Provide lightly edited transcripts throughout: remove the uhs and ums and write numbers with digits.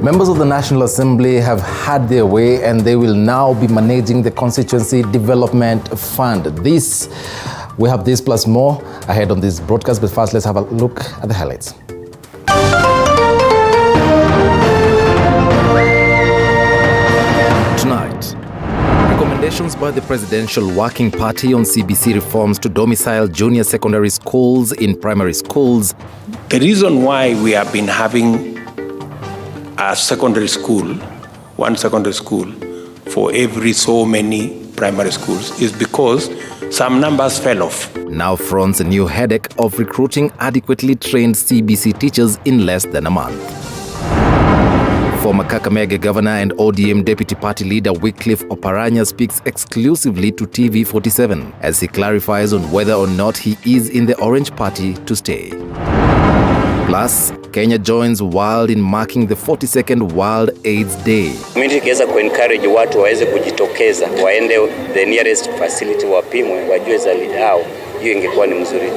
Members of the National Assembly have had their way and they will now be managing the Constituency Development Fund. We have this plus more ahead on this broadcast, but first let's have a look at the highlights. Tonight, recommendations by the Presidential Working Party on CBC reforms to domicile junior secondary schools in primary schools. The reason why we have been having a secondary school, one secondary school for every so many primary schools is because some numbers fell off. Now fronts a new headache of recruiting adequately trained CBC teachers in less than a month. Former Kakamega Governor and ODM Deputy Party Leader Wycliffe Oparanya speaks exclusively to TV47 as he clarifies on whether or not he is in the Orange Party to stay. Plus, Kenya joins World in marking the 42nd World AIDS Day. Community ikiweza kuencourage watu waweze kujitokeza, waende the nearest facility wapimwe, wajue zali yao, hiyo ingekuwa ni mzuri.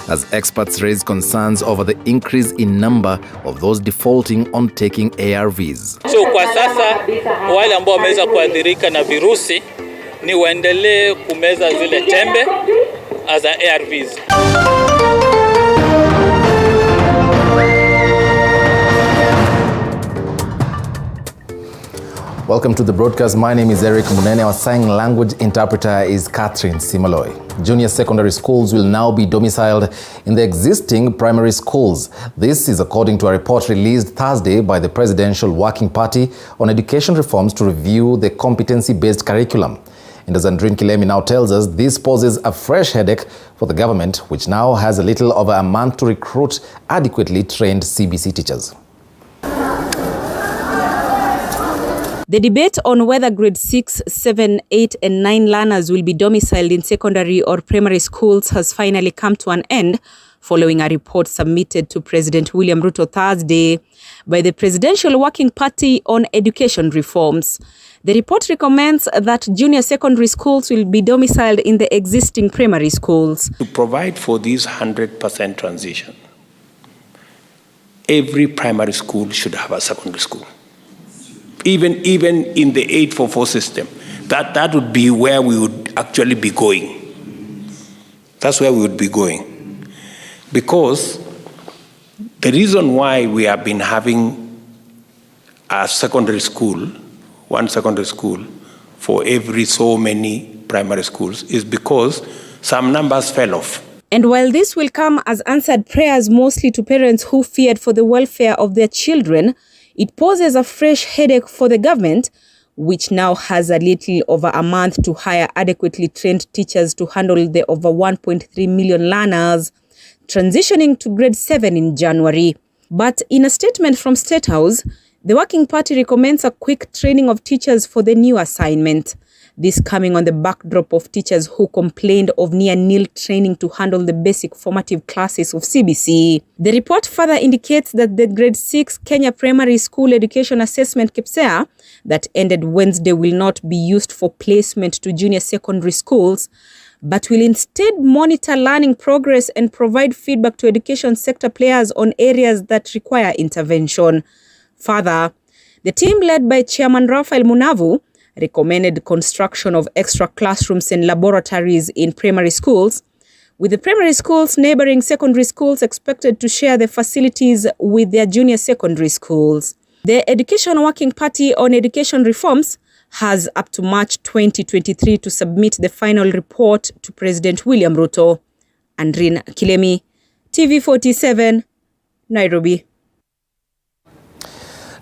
As experts raise concerns over the increase in number of those defaulting on taking ARVs. So kwa sasa wale ambao wameweza kuathirika na virusi ni waendelee kumeza zile tembe as ARVs. Welcome to the broadcast. My name is Eric Munene. Our sign language interpreter is Catherine Simaloi. Junior secondary schools will now be domiciled in the existing primary schools. This is according to a report released Thursday by the Presidential Working Party on education reforms to review the competency-based curriculum. And as Andrin Kilemi now tells us, this poses a fresh headache for the government, which now has a little over a month to recruit adequately trained CBC teachers. The debate on whether grade 6, 7, 8 and 9 learners will be domiciled in secondary or primary schools has finally come to an end following a report submitted to President William Ruto Thursday by the Presidential Working Party on education reforms. The report recommends that junior secondary schools will be domiciled in the existing primary schools. To provide for this 100% transition, every primary school should have a secondary school. Even in the 844 system, that would be where we would actually be going. That's where we would be going. Because the reason why we have been having a secondary school, one secondary school for every so many primary schools is because some numbers fell off. And while this will come as answered prayers mostly to parents who feared for the welfare of their children, it poses a fresh headache for the government, which now has a little over a month to hire adequately trained teachers to handle the over 1.3 million learners transitioning to grade 7 in January. But in a statement from State House, the Working Party recommends a quick training of teachers for the new assignment. This coming on the backdrop of teachers who complained of near-nil training to handle the basic formative classes of CBC. The report further indicates that the grade 6 Kenya Primary School Education Assessment KPSEA that ended Wednesday will not be used for placement to junior secondary schools, but will instead monitor learning progress and provide feedback to education sector players on areas that require intervention. Further, the team led by Chairman Raphael Munavu recommended construction of extra classrooms and laboratories in primary schools, with the primary schools neighboring secondary schools expected to share the facilities with their junior secondary schools. The Education Working Party on education reforms has up to March 2023 to submit the final report to President William Ruto. Andrin Kilemi, TV47, Nairobi.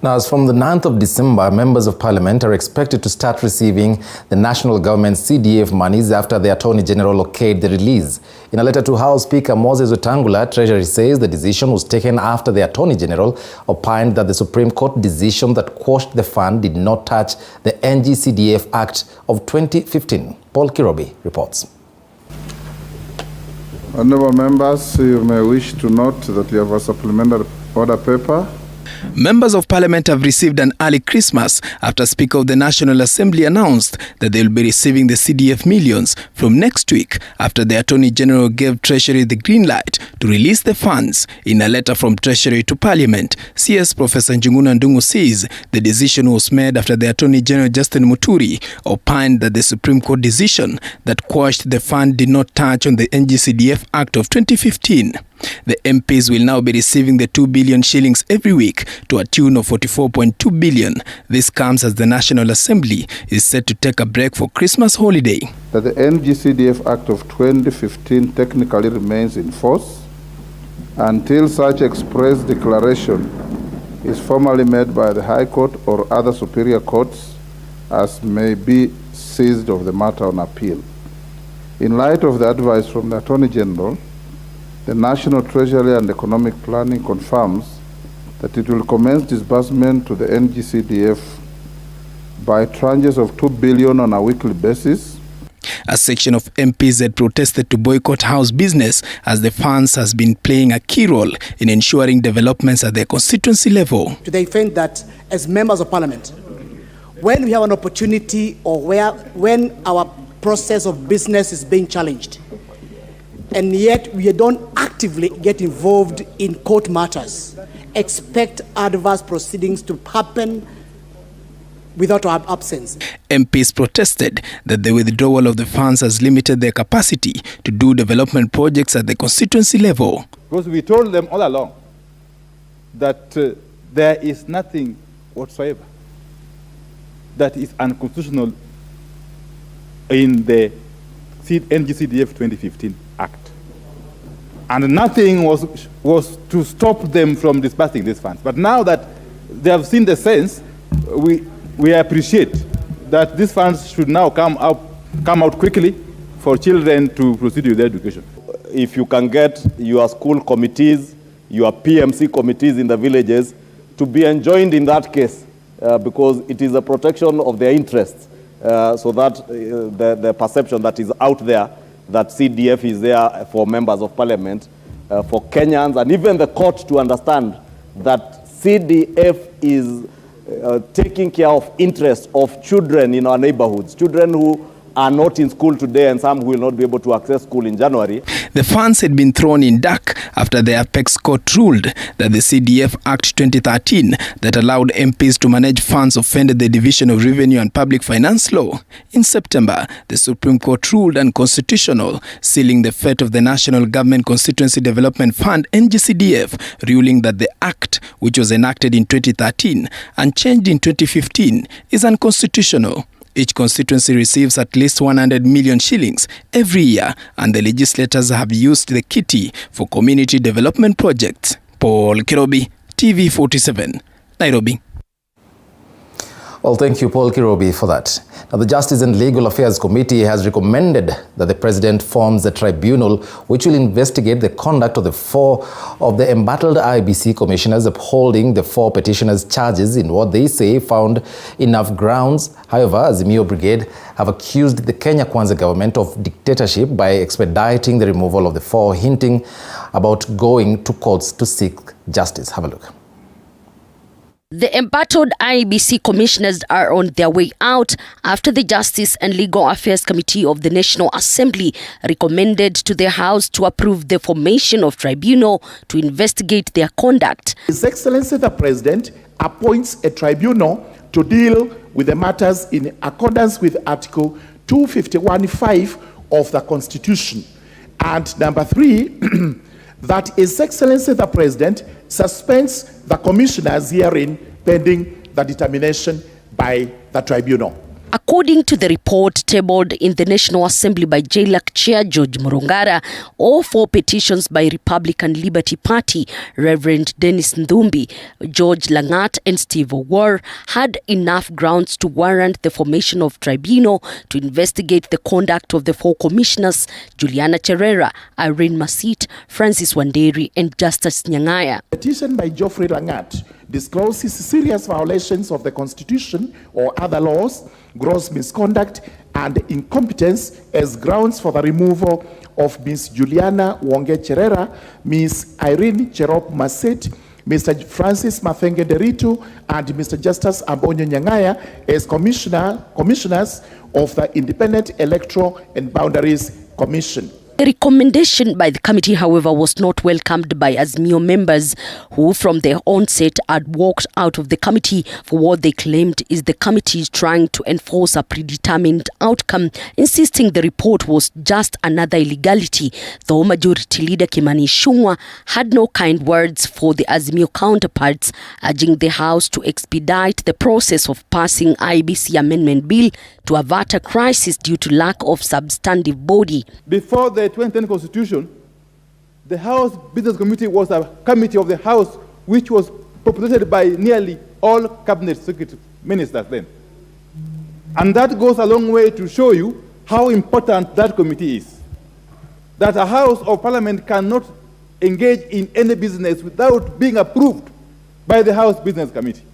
Now, as from the 9th of December, members of parliament are expected to start receiving the national government's CDF monies after the Attorney General okayed the release. In a letter to House Speaker Moses Wetangula, Treasury says the decision was taken after the Attorney General opined that the Supreme Court decision that quashed the fund did not touch the NG-CDF Act of 2015. Paul Kirobi reports. Honourable members, you may wish to note that you have a supplementary order paper Members of Parliament have received an early Christmas after Speaker of the National Assembly announced that they will be receiving the CDF millions from next week after the Attorney General gave Treasury the green light to release the funds. In a letter from Treasury to Parliament, CS Professor Njuguna Ndung'u says the decision was made after the Attorney General Justin Muturi opined that the Supreme Court decision that quashed the fund did not touch on the NG-CDF Act of 2015. The MPs will now be receiving the 2 billion shillings every week to a tune of 44.2 billion. This comes as the National Assembly is set to take a break for Christmas holiday. That the NG-CDF Act of 2015 technically remains in force until such express declaration is formally made by the High Court or other superior courts as may be seized of the matter on appeal. In light of the advice from the Attorney General, the National Treasury and Economic Planning confirms that it will commence disbursement to the NG-CDF by tranches of 2 billion on a weekly basis. A section of MPs had protested to boycott house business as the funds has been playing a key role in ensuring developments at their constituency level. They find that as members of Parliament, when we have an opportunity or when our process of business is being challenged, and yet we don't actively get involved in court matters, expect adverse proceedings to happen without our absence. MPs protested that the withdrawal of the funds has limited their capacity to do development projects at the constituency level. Because we told them all along that there is nothing whatsoever that is unconstitutional in the NG-CDF 2015 Act. And nothing was to stop them from disbursing these funds. But now that they have seen the sense, we appreciate that these funds should now come out quickly for children to proceed with their education. If you can get your school committees, your PMC committees in the villages to be enjoined in that case, because it is a protection of their interests, so that the perception that is out there that CDF is there for members of Parliament, for Kenyans, and even the court to understand that CDF is taking care of interests of children in our neighborhoods, children who are not in school today and some who will not be able to access school in January. The funds had been thrown in dark after the Apex Court ruled that the CDF Act 2013 that allowed MPs to manage funds offended the Division of Revenue and Public Finance Law. In September, the Supreme Court ruled unconstitutional, sealing the fate of the National Government Constituency Development Fund NG-CDF, ruling that the Act, which was enacted in 2013 and changed in 2015, is unconstitutional. Each constituency receives at least 100 million shillings every year, and the legislators have used the kitty for community development projects. Paul Kirobi, TV47, Nairobi. Well, thank you, Paul Kirobi, for that. Now, the Justice and Legal Affairs Committee has recommended that the President forms a tribunal which will investigate the conduct of the 4 of the embattled IEBC commissioners, upholding the 4 petitioners' charges in what they say found enough grounds. However, Azimio Brigade have accused the Kenya Kwanza government of dictatorship by expediting the removal of the 4, hinting about going to courts to seek justice. Have a look. The embattled IEBC commissioners are on their way out after the Justice and Legal Affairs Committee of the National Assembly recommended to the House to approve the formation of tribunal to investigate their conduct. His Excellency the President appoints a tribunal to deal with the matters in accordance with Article 251(5) of the Constitution. And number 3, that His Excellency the President suspends the commissioners hearing pending the determination by the tribunal. According to the report tabled in the National Assembly by JLAC Chair George Murungara, all 4 petitions by Republican Liberty Party, Reverend Dennis Ndumbi, George Langat and Steve Owuor, had enough grounds to warrant the formation of tribunal to investigate the conduct of the 4 commissioners, Juliana Cherera, Irene Masit, Francis Wanderi and Justice Nyang'aya. Petition by Geoffrey Langat discloses serious violations of the Constitution or other laws, gross misconduct and incompetence as grounds for the removal of Ms. Juliana Wonge Cherera, Ms. Irene Cherop Masit, Mr. Francis Mathenge Deritu and Mr. Justus Ambonyo Nyang'aya as commissioners of the Independent Electoral and Boundaries Commission. The recommendation by the committee, however, was not welcomed by Azimio members who from their onset had walked out of the committee for what they claimed is the committee trying to enforce a predetermined outcome, insisting the report was just another illegality, though Majority Leader Kimani Ichung'wah had no kind words for the Azimio counterparts, urging the House to expedite the process of passing IEBC Amendment Bill to avert a crisis due to lack of substantive body. Before the 2010 Constitution, the House Business Committee was a committee of the House which was populated by nearly all cabinet secretary ministers then. And that goes a long way to show you how important that committee is. That a House of Parliament cannot engage in any business without being approved by the House Business Committee,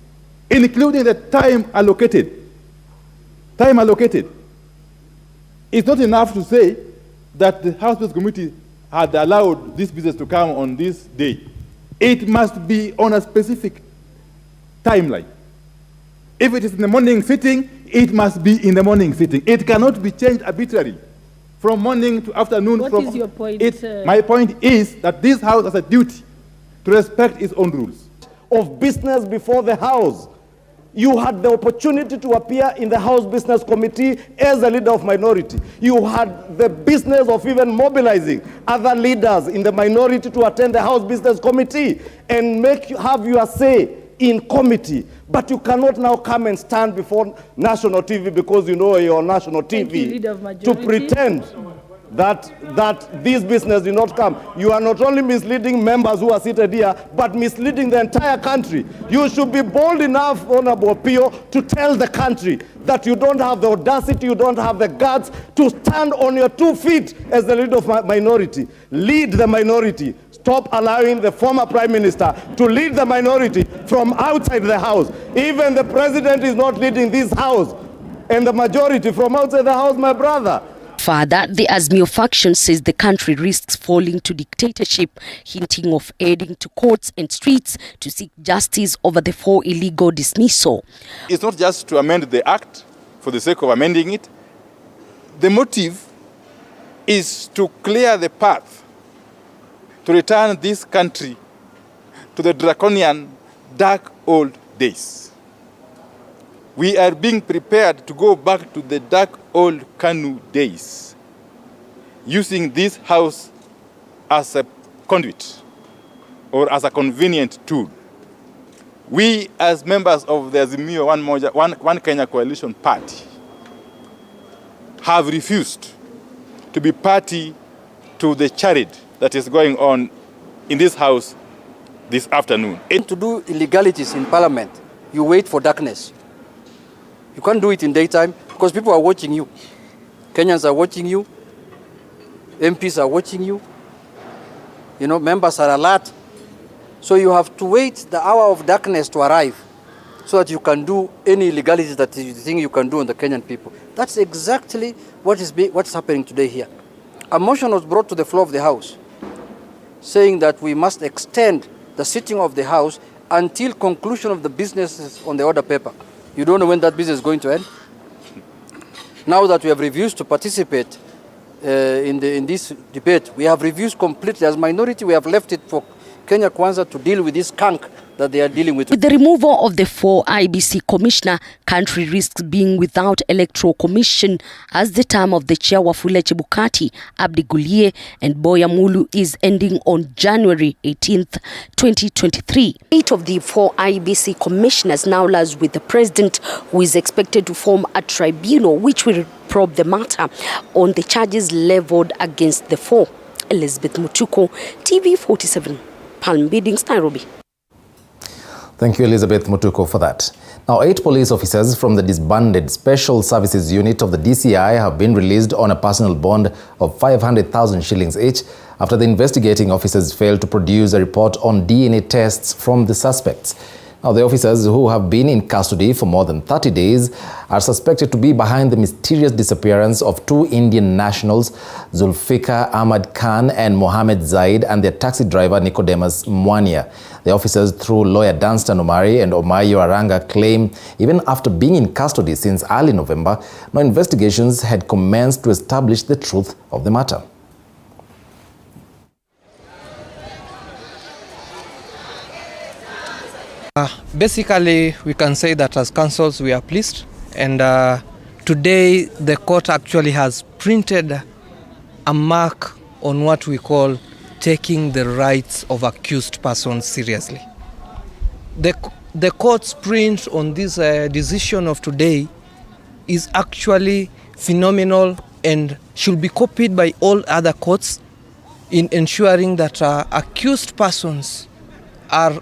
including the time allocated. Time allocated. It's not enough to say that the House Business Committee had allowed this business to come on this day. It must be on a specific timeline. If it is in the morning sitting, it must be in the morning sitting. It cannot be changed arbitrarily from morning to afternoon. What is your point? My point is that this House has a duty to respect its own rules. Of business before the House. You had the opportunity to appear in the House Business Committee as a leader of minority. You had the business of even mobilizing other leaders in the minority to attend the House Business Committee and have your say in committee. But you cannot now come and stand before national TV because you know you're on national TV to pretend that this business did not come. You are not only misleading members who are seated here, but misleading the entire country. You should be bold enough, Honorable Pio, to tell the country that you don't have the audacity, you don't have the guts to stand on your 2 feet as the leader of minority. Lead the minority. Stop allowing the former Prime Minister to lead the minority from outside the House. Even the President is not leading this House. And the majority from outside the House, my brother. Further, the Azimio faction says the country risks falling to dictatorship, hinting of heading to courts and streets to seek justice over the 4 illegal dismissal. It's not just to amend the act for the sake of amending it. The motive is to clear the path to return this country to the draconian dark old days. We are being prepared to go back to the dark old KANU days, using this House as a conduit or as a convenient tool. We, as members of the Azimio One Kenya Coalition Party, have refused to be party to the charade that is going on in this House this afternoon. To do illegalities in Parliament, you wait for darkness. You can't do it in daytime because people are watching you. Kenyans are watching you. MPs are watching you. You know, members are alert. So you have to wait the hour of darkness to arrive so that you can do any illegalities that you think you can do on the Kenyan people. That's exactly what's happening today here. A motion was brought to the floor of the House saying that we must extend the sitting of the House until conclusion of the businesses on the order paper. You don't know when that business is going to end. Now that we have refused to participate in this debate, we have refused completely. As minority, we have left it for Kenya Kwanza to deal with this skunk that they are dealing with. With the removal of the 4 IEBC commissioner, country risks being without electoral commission as the term of the chair Wafula Chebukati, Abdi Gulie and Boya Mulu is ending on January 18th, 2023. 8 of the 4 IEBC commissioners now lies with the president, who is expected to form a tribunal which will probe the matter on the charges leveled against the 4. Elizabeth Mutuko, TV 47, Palm Biddings, Nairobi. Thank you, Elizabeth Mutuko, for that. Now, 8 police officers from the disbanded Special Services Unit of the DCI have been released on a personal bond of 500,000 shillings each after the investigating officers failed to produce a report on DNA tests from the suspects. Now, the officers who have been in custody for more than 30 days are suspected to be behind the mysterious disappearance of two Indian nationals, Zulfikar Ahmad Khan and Mohammed Zaid, and their taxi driver Nicodemus Mwania. The officers, through lawyer Danstan Omari and Omayo Aranga, claim even after being in custody since early November, no investigations had commenced to establish the truth of the matter. Basically, we can say that as councils we are pleased, and today the court actually has printed a mark on what we call taking the rights of accused persons seriously. The court's print on this decision of today is actually phenomenal and should be copied by all other courts in ensuring that accused persons are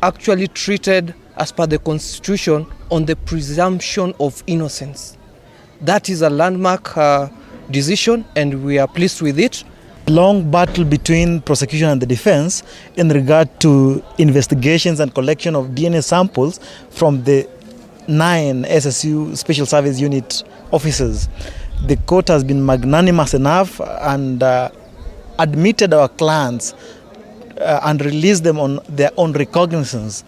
actually treated as per the Constitution on the presumption of innocence. That is a landmark decision, and we are pleased with it. Long battle between prosecution and the defense in regard to investigations and collection of DNA samples from the 9 SSU Special Service Unit officers. The court has been magnanimous enough and admitted our clients and released them on their own recognizance.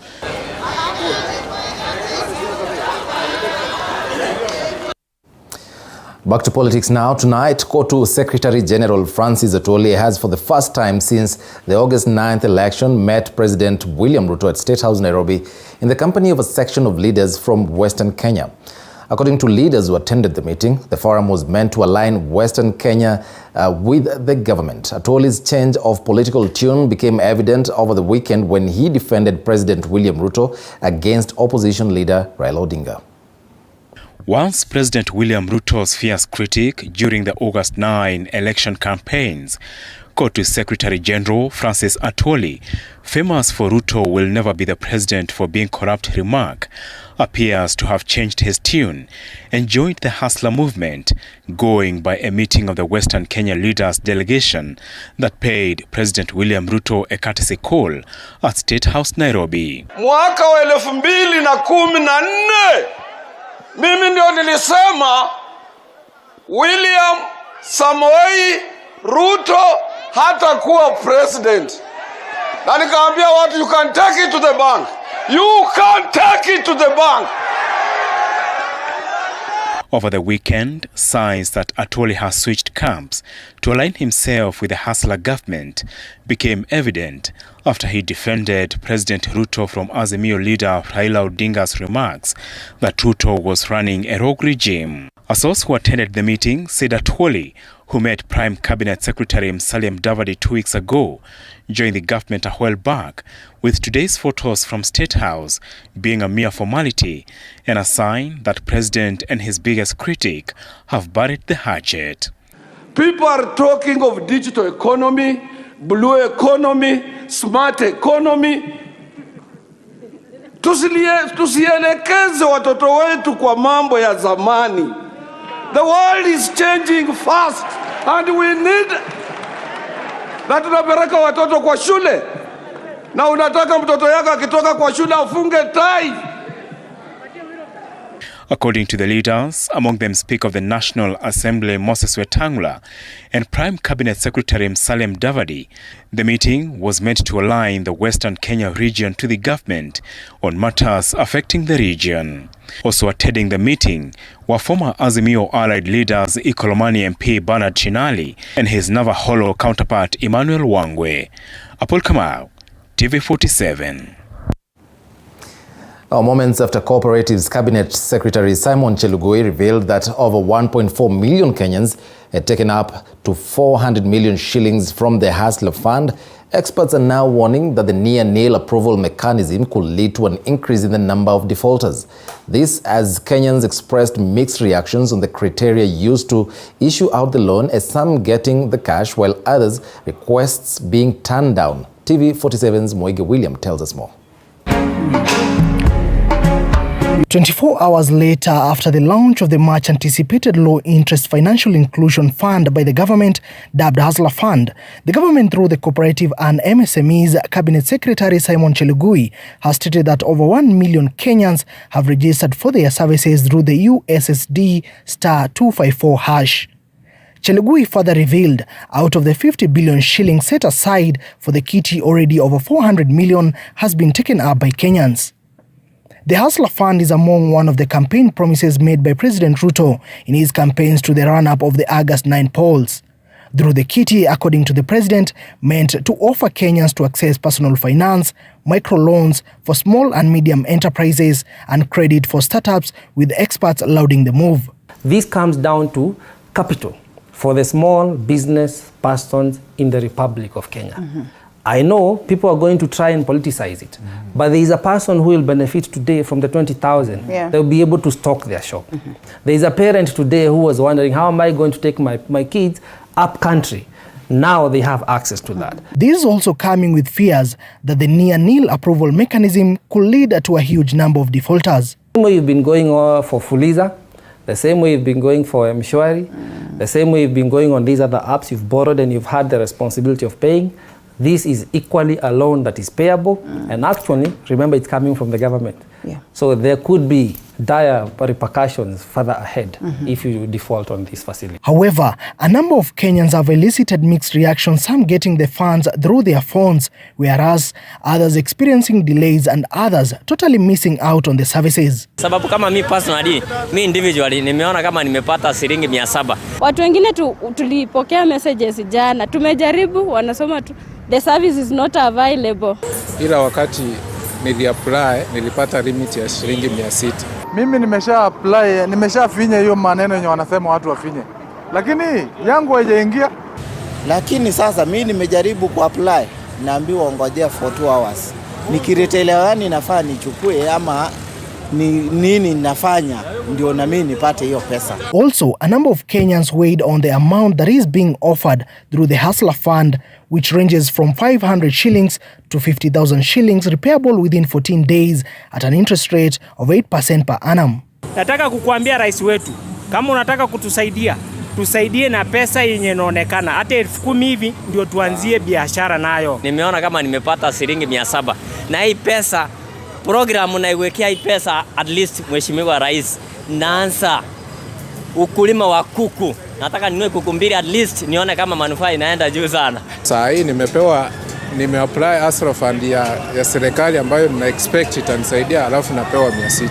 Back to politics now. Tonight, KOTU Secretary General Francis Atwoli has, for the first time since the August 9th election, met President William Ruto at State House, Nairobi, in the company of a section of leaders from Western Kenya. According to leaders who attended the meeting, the forum was meant to align Western Kenya with the government. Atwoli's change of political tune became evident over the weekend when he defended President William Ruto against opposition leader Raila Odinga. Once President William Ruto's fierce critic during the August 9 election campaigns, KOTU Secretary General Francis Atwoli, famous for Ruto will never be the president for being corrupt remark, appears to have changed his tune and joined the hustler movement, going by a meeting of the Western Kenya leaders delegation that paid President William Ruto a courtesy call at State House, Nairobi. Mwaka wa 2014 mimi ndio nilisema William Samoei Ruto hatakuwa president. Na nikaambia watu, you can take it to the bank. You can take it to the bank. Over the weekend, signs that Atwoli has switched camps to align himself with the hustler government became evident after he defended President Ruto from Azimio leader Raila Odinga's remarks that Ruto was running a rogue regime. A source who attended the meeting said Atwoli, who met Prime Cabinet Secretary Musalia Mudavadi 2 weeks ago, joined the government a while back, with today's photos from State House being a mere formality and a sign that President and his biggest critic have buried the hatchet. People are talking of digital economy, blue economy, smart economy. Tusielekeze watoto wetu kwa mambo ya zamani. The world is changing fast and we need. Na tunapeleka watoto kwa shule. Na unataka mtoto yako akitoka kwa shule afunge tai. According to the leaders, among them Speaker of the National Assembly Moses Wetangula and Prime Cabinet Secretary Musalia Mudavadi, the meeting was meant to align the Western Kenya region to the government on matters affecting the region. Also attending the meeting were former Azimio allied leaders Ikolomani MP Bernard Chinali and his Navajo counterpart Emmanuel Wangwe. Apol Kamau, TV47. Moments after Cooperatives Cabinet Secretary Simon Chelugui revealed that over 1.4 million Kenyans had taken up to 400 million shillings from the Hustler Fund, experts are now warning that the near-nil approval mechanism could lead to an increase in the number of defaulters. This as Kenyans expressed mixed reactions on the criteria used to issue out the loan, as some getting the cash while others requests being turned down. TV47's Moige William tells us more. 24 hours later, after the launch of the much-anticipated low-interest financial inclusion fund by the government, dubbed Hustler Fund, the government, through the Cooperative and MSMEs Cabinet Secretary Simon Chelugui, has stated that over 1 million Kenyans have registered for their services through the USSD *254#. Chelugui further revealed, out of the 50 billion shillings set aside for the kitty, already over 400 million has been taken up by Kenyans. The Hustler Fund is among one of the campaign promises made by President Ruto in his campaigns to the run-up of the August 9 polls. Through the kitty, according to the president, meant to offer Kenyans to access personal finance, microloans for small and medium enterprises, and credit for startups, with experts lauding the move. This comes down to capital for the small business persons in the Republic of Kenya. I know people are going to try and politicize it, but there is a person who will benefit today from the 20,000. They'll be able to stock their shop. There is a parent today who was wondering, how am I going to take my kids up country? Now they have access to that. This is also coming with fears that the near-nil approval mechanism could lead to a huge number of defaulters. The same way you've been going for Fuliza, the same way you've been going for Mshwari, the same way you've been going on these other apps, you've borrowed and you've had the responsibility of paying. This is equally a loan that is payable, and actually, remember, it's coming from the government. So there could be dire repercussions further ahead if you default on this facility. However, a number of Kenyans have elicited mixed reactions, some getting the funds through their phones, whereas others experiencing delays and others totally missing out on the services. Sababu kama mi personally, mi individually, nimeona kama nimepata shilingi 700. Watu wengine tulipokea messages jana, tumejaribu, wanasoma tu, the service is not available. Ila wakati niliapply nilipata limit ya shilingi 600. Mimi nimesha apply, nimeshafinya hiyo maneno yenye wanasema watu wafinye, lakini yangu haijaingia. Lakini sasa mimi nimejaribu kuapply, naambiwa ngojea for 2 hours. Nikiretelewa nafaa nichukue ama nini nafanya ndio na mimi nipate hiyo pesa. Also, a number of Kenyans weighed on the amount that is being offered through the Hustler Fund, which ranges from 500 shillings to 50,000 shillings, repayable within 14 days at an interest rate of 8% per annum. Nataka kukuambia rais wetu, kama unataka kutusaidia, tusaidie na pesa yenye inaonekana. Hata 10,000 hivi ndio tuanzie biashara nayo. Nimeona kama nimepata shilingi 700. Na hii pesa programu naiwekea hii pesa, at least mheshimiwa rais, naanza ukulima wa kuku. Nataka ninunue kuku 2 at least nione kama manufaa inaenda juu sana. Saa hii nimeapply Hustler Fund ya serikali ambayo nina expect itanisaidia, alafu napewa 600.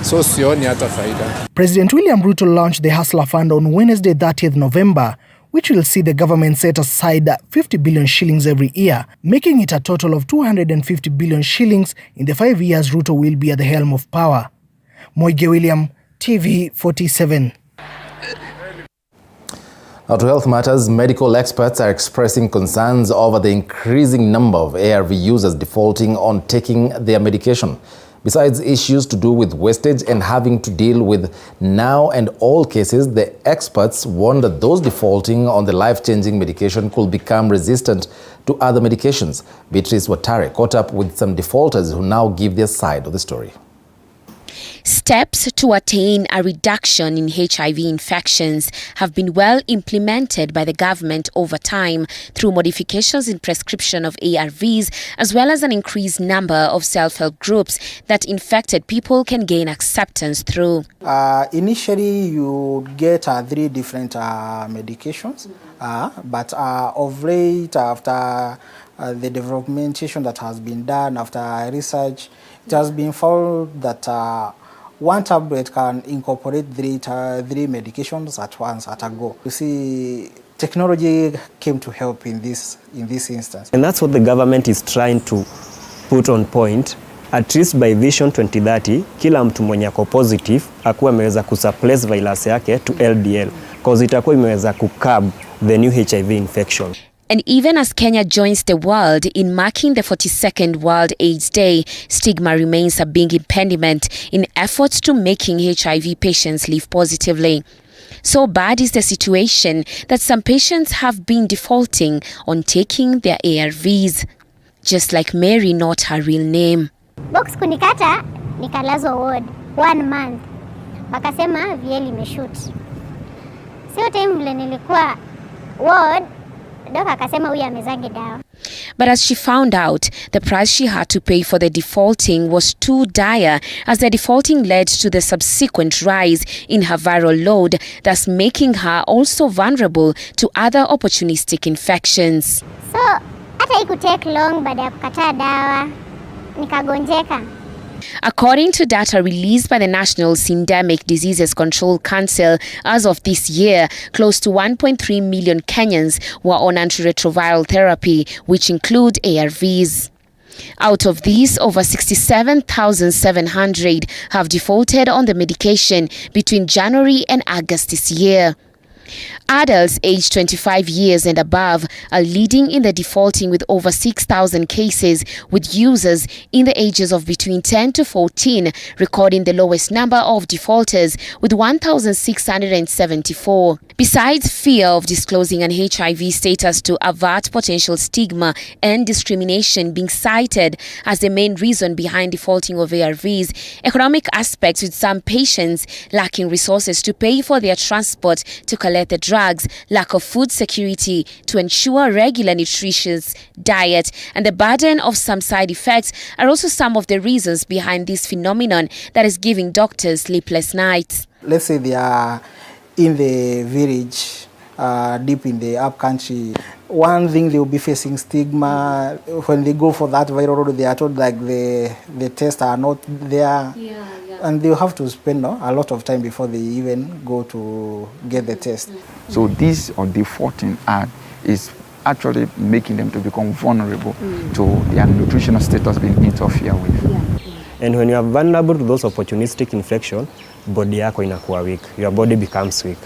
So sioni hata faida. President William Ruto launched the Hustler Fund on Wednesday 30th November, which will see the government set aside 50 billion shillings every year, making it a total of 250 billion shillings in the 5 years Ruto will be at the helm of power. Moige William, TV 47. Now to health matters, medical experts are expressing concerns over the increasing number of ARV users defaulting on taking their medication. Besides issues to do with wastage and having to deal with now and all cases, the experts warn that those defaulting on the life-changing medication could become resistant to other medications. Beatrice Watare caught up with some defaulters who now give their side of the story. Steps to attain a reduction in HIV infections have been well implemented by the government over time through modifications in prescription of ARVs, as well as an increased number of self-help groups that infected people can gain acceptance through. Initially, you get 3 different medications, but of late, after the developmentation that has been done, after research, it has been found that one tablet can incorporate 3 medications at once, at a go. You see, technology came to help in this instance. And that's what the government is trying to put on point. At least by Vision 2030, kila mtu mwenye ako positive akuwa ameweza kusuppress virus yake to LDL, because itakuwa imeweza kukab the new HIV infection. And even as Kenya joins the world in marking the 42nd World AIDS Day, stigma remains a big impediment in efforts to making HIV patients live positively. So bad is the situation that some patients have been defaulting on taking their ARVs. Just like Mary, not her real name. Box kunikata, nikalazwa ward. 1 month. Wakasema VL imeshoot. Sio time vile nilikuwa ward, doc akasema huyu amezange dawa. But as she found out, the price she had to pay for the defaulting was too dire, as the defaulting led to the subsequent rise in her viral load, thus making her also vulnerable to other opportunistic infections. So, hata haikutake long baada ya kukataa dawa, nikagonjeka. According to data released by the National Syndemic Diseases Control Council, as of this year, close to 1.3 million Kenyans were on antiretroviral therapy, which include ARVs. Out of these, over 67,700 have defaulted on the medication between January and August this year. Adults aged 25 years and above are leading in the defaulting with over 6,000 cases, with users in the ages of between 10 to 14 recording the lowest number of defaulters with 1,674. Besides fear of disclosing an HIV status to avert potential stigma and discrimination being cited as the main reason behind defaulting of ARVs, economic aspects, with some patients lacking resources to pay for their transport to collect the drugs, lack of food security to ensure regular nutritious diet, and the burden of some side effects are also some of the reasons behind this phenomenon that is giving doctors sleepless nights. Let's say they are in the village, deep in the upcountry. One thing, they will be facing stigma. When they go for that viral load, they are told like the tests are not there. And they have to spend a lot of time before they even go to get the test. So this or defaulting is actually making them to become vulnerable to their nutritional status being interfered with. And when you are vulnerable to those opportunistic infection, body yako inakuwa weak. Your body becomes weak.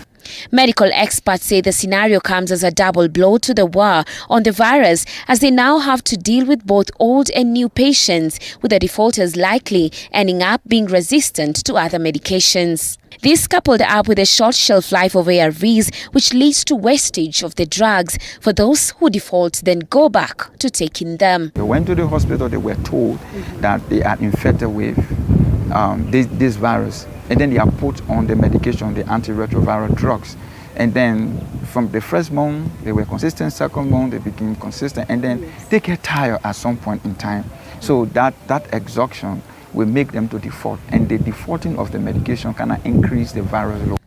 Medical experts say the scenario comes as a double blow to the war on the virus, as they now have to deal with both old and new patients, with the defaulters likely ending up being resistant to other medications. This coupled up with a short shelf life of ARVs, which leads to wastage of the drugs for those who default then go back to taking them. They went to the hospital, they were told that they are infected with this virus. And then they are put on the medication, the antiretroviral drugs. And then from the first month, they were consistent, second month, they became consistent, and then they get tired at some point in time. So that exhaustion will make them to default. And the defaulting of the medication can increase the virus load.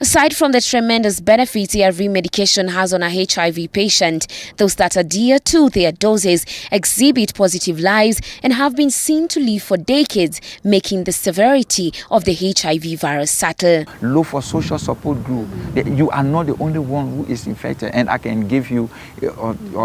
Aside from the tremendous benefits ARV medication has on a HIV patient, those that adhere to their doses exhibit positive lives and have been seen to live for decades, making the severity of the HIV virus subtle. Look for social support group. You are not the only one who is infected, and I can give you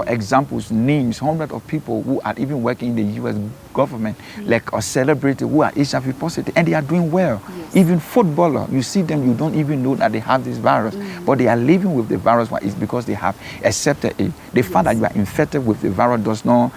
examples, names, hundreds of people who are even working in the U.S. government, like a celebrity who are HIV positive, and they are doing well. Even footballer, you see them, you don't even know that they have this virus, but they are living with the virus. It's because they have accepted it. The fact that you are infected with the virus does not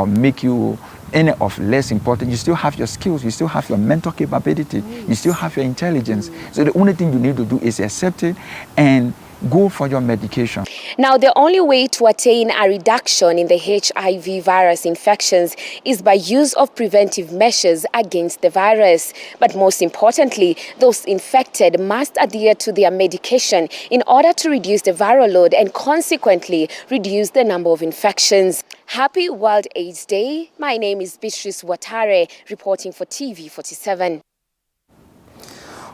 make you any of less important. You still have your skills, you still have your mental capability, you still have your intelligence. So the only thing you need to do is accept it and go for your medication. Now, the only way to attain a reduction in the HIV virus infections is by use of preventive measures against the virus. But most importantly, those infected must adhere to their medication in order to reduce the viral load and consequently reduce the number of infections. Happy World AIDS Day. My name is Beatrice Watare, reporting for TV47.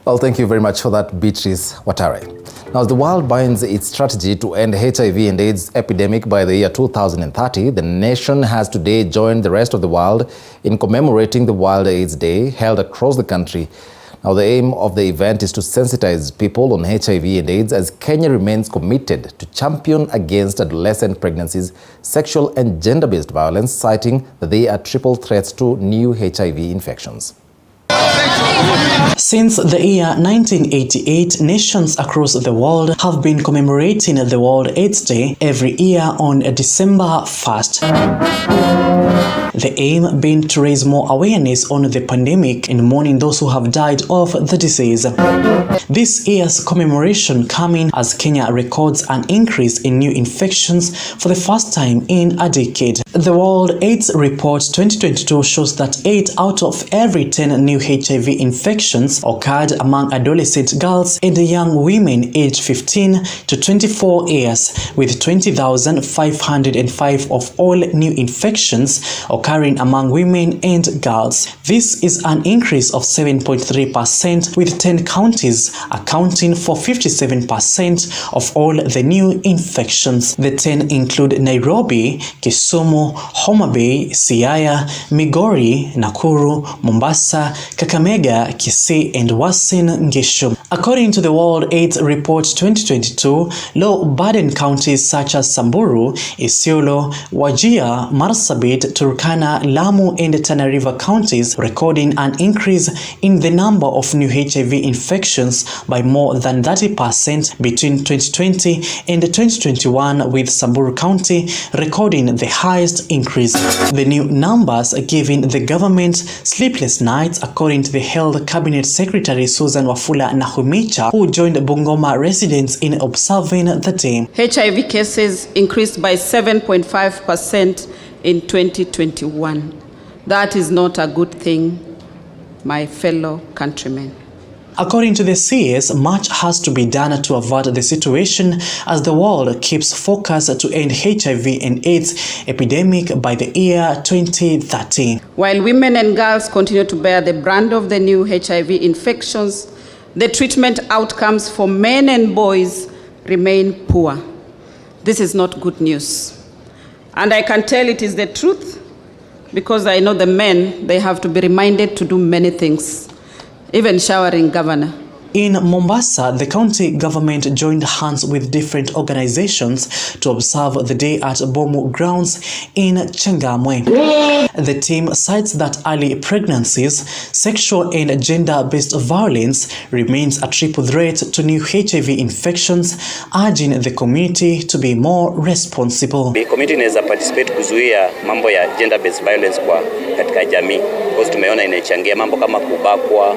Well, thank you very much for that, Beatrice Watare. Now, as the world binds its strategy to end HIV and AIDS epidemic by the year 2030, the nation has today joined the rest of the world in commemorating the World AIDS Day held across the country. Now, the aim of the event is to sensitize people on HIV and AIDS, as Kenya remains committed to champion against adolescent pregnancies, sexual and gender-based violence, citing that they are triple threats to new HIV infections. Since the year 1988, nations across the world have been commemorating the World AIDS Day every year on December 1st. The aim being to raise more awareness on the pandemic and mourning those who have died of the disease. This year's commemoration coming as Kenya records an increase in new infections for the first time in a decade. The World AIDS Report 2022 shows that 8 out of every 10 new HIV infections occurred among adolescent girls and young women aged 15 to 24 years, with 20,505 of all new infections occurring among women and girls. This is an increase of 7.3%, with 10 counties accounting for 57% of all the new infections. The 10 include Nairobi, Kisumu, Homa Bay, Siaya, Migori, Nakuru, Mombasa, Kakamega, Kisii, and Uasin Gishu. According to the World AIDS Report 2022, low-burden counties such as Samburu, Isiolo, Wajir, Marsabit, Turkana, Lamu, and Tana River counties recording an increase in the number of new HIV infections by more than 30% between 2020 and 2021, with Samburu County recording the highest increase. The new numbers are giving the government sleepless nights, according to the Health Cabinet Secretary Susan Wafula Nahumicha, who joined Bungoma residents in observing the day. HIV cases increased by 7.5% in 2021. That is not a good thing, my fellow countrymen. According to the CS, much has to be done to avert the situation as the world keeps focus to end HIV and AIDS epidemic by the year 2030. While women and girls continue to bear the brunt of the new HIV infections, the treatment outcomes for men and boys remain poor. This is not good news. And I can tell it is the truth because I know the men, they have to be reminded to do many things. Even showering, Governor. In Mombasa, the county government joined hands with different organizations to observe the day at Bomu grounds in Changamwe. The team cites that early pregnancies, sexual and gender-based violence remains a triple threat to new HIV infections, urging the community to be more responsible. The community inaweza participate kuzuia mambo ya gender-based violence katika jamii. Because tumeona inachangia mambo kama kubakwa,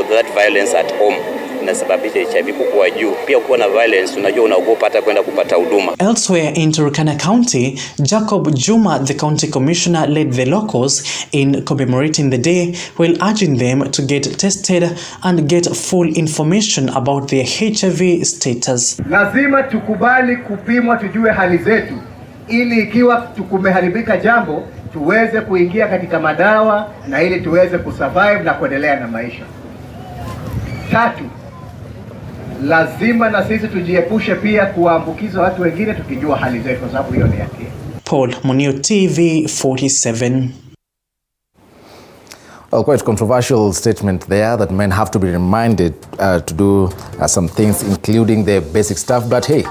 that violence at home inasababisha HIV kukua juu. Pia kuwa na violence, unajua unaogopa hata kwenda kupata huduma. Elsewhere in Turkana County, Jacob Juma, the county commissioner, led the locals in commemorating the day while urging them to get tested and get full information about their HIV status. Lazima tukubali kupimwa, tujue hali zetu, ili ikiwa tukumeharibika jambo tuweze kuingia katika madawa na ili tuweze kusurvive na kuendelea na maisha. 3, lazima na sisi tujiepushe pia kuwaambukiza watu wengine tukijua hali zetu, kwa sababu hiyo ni hatia. Paul Munio, TV 47. Well, quite controversial statement there that men have to be reminded to do some things, including the basic stuff. But hey,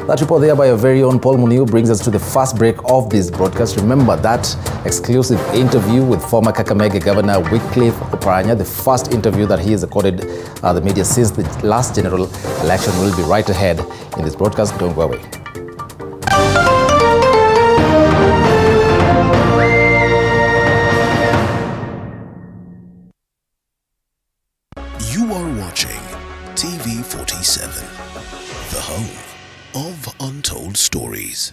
that report there by our very own Paul Muniu brings us to the first break of this broadcast. Remember that exclusive interview with former Kakamega Governor Wycliffe Oparanya, the first interview that he has accorded the media since the last general election, will be right ahead in this broadcast. Don't go away. You are watching TV 47, the home of untold stories.